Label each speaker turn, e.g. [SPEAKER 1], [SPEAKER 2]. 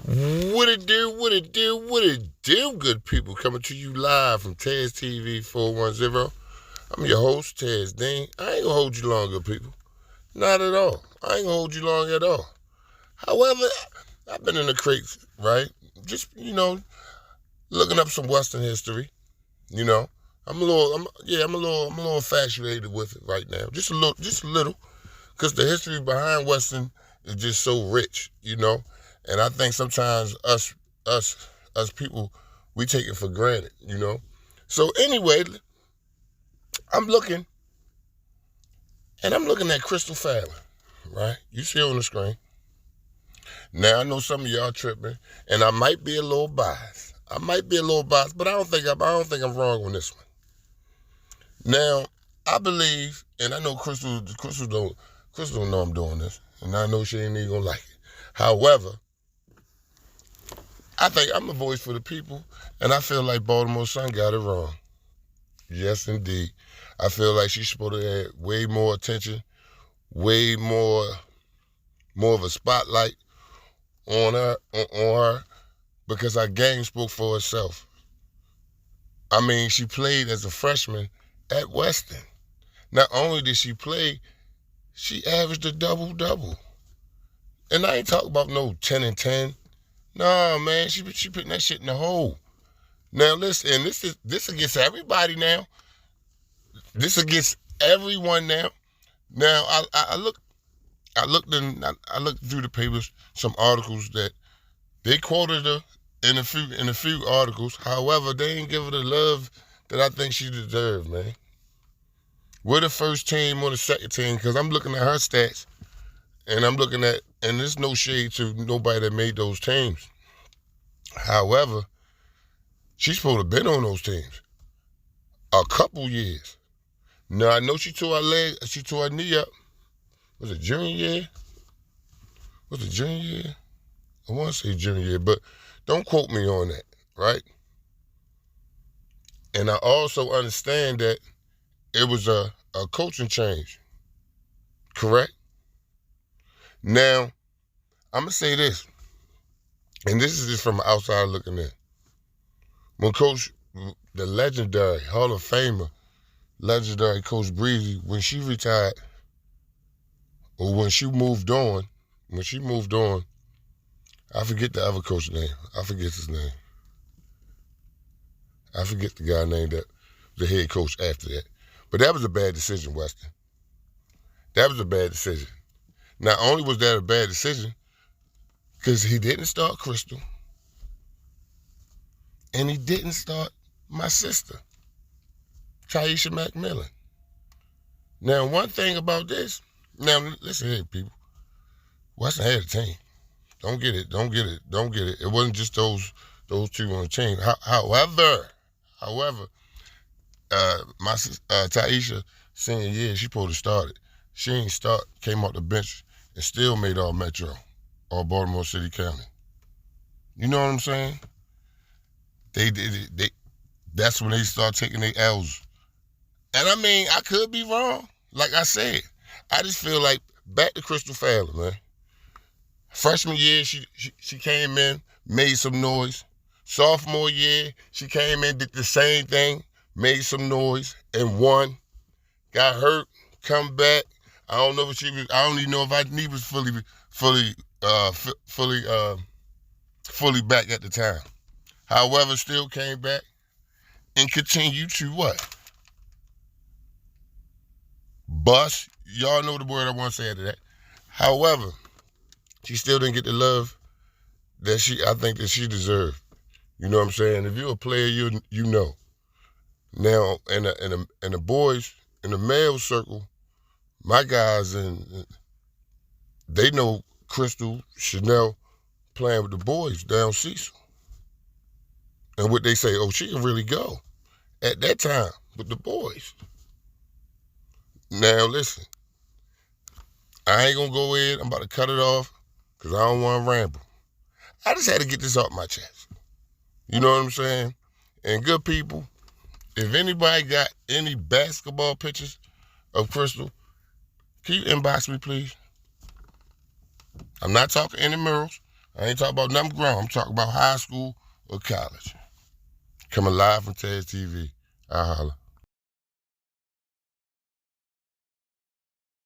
[SPEAKER 1] What it do, what it do, what it do, good people? Coming to you live from Taz TV 410. I'm your host, Taz Dean. I ain't gonna hold you long, good people. Not at all. I ain't gonna hold you long at all. However, I've been in the crates, right? Just, looking up some Western history, you know. I'm a little infatuated with it right now. Just a little. Because the history behind Western is just so rich, And I think sometimes us people, we take it for granted. So anyway, I'm looking at Crystal Fallin, right? You see her on the screen. Now I know some of y'all tripping, and I might be a little biased. But I don't think I'm wrong on this one. Now, I believe, and I know Crystal don't know I'm doing this, and I know she ain't even gonna like it. However, I think I'm a voice for the people, and I feel like Baltimore Sun got it wrong. Yes, indeed. I feel like she's supposed to have way more attention, way more of a spotlight on her, because her game spoke for itself. I mean, she played as a freshman at Western. Not only did she play, she averaged a double-double. And I ain't talking about no 10 and 10. Nah, man, she putting that shit in the hole. Now listen, this against everybody now. This against everyone now. Now I looked through the papers, some articles that they quoted her in a few articles. However, they ain't give her the love that I think she deserved, man. We're the first team or the second team, because I'm looking at her stats, and and there's no shade to nobody that made those teams. However, she's supposed to have been on those teams a couple years. Now, I know she tore her knee up. Was it junior year? I want to say junior year, but don't quote me on that, right? And I also understand that it was a coaching change, correct? Now, I'm going to say this, and this is just from the outside looking in. When the legendary Hall of Famer, legendary Coach Breezy, when she retired, or when she moved on, I forget the other coach's name. I forget his name. I forget the guy named that, the head coach after that. But that was a bad decision, Weston. That was a bad decision. Not only was that a bad decision, because he didn't start Crystal, and he didn't start my sister, Taisha McMillan. Now, one thing about this, now listen here, people. Weston had a team. Don't get it. It wasn't just those two on the team. However, my Taisha senior year, she probably started. She ain't came off the bench and still made all Metro, all Baltimore City County. You know what I'm saying? That's when they start taking their L's. And I mean, I could be wrong. Like I said, I just feel like back to Crystal Fallin, man. Freshman year, she came in, made some noise. Sophomore year, she came in, did the same thing, made some noise, and won. Got hurt, come back. I don't even know if her knee was fully back at the time. However, still came back and continued to what? Bust. Y'all know the word I want to say after that. However, she still didn't get the love that I think that she deserved. You know what I'm saying? If you're a player, you know. Now, in the boys, in the male circle, my guys, they know Crystal Chanel playing with the boys down Cecil. And what they say, oh, she can really go at that time with the boys. Now, listen, I ain't going to go in. I'm about to cut it off because I don't want to ramble. I just had to get this off my chest. You know what I'm saying? And good people, if anybody got any basketball pictures of Crystal, can you inbox me, please? I'm not talking any murals. I ain't talking about nothing grown. I'm talking about high school or college. Coming live from TED TV. I holla.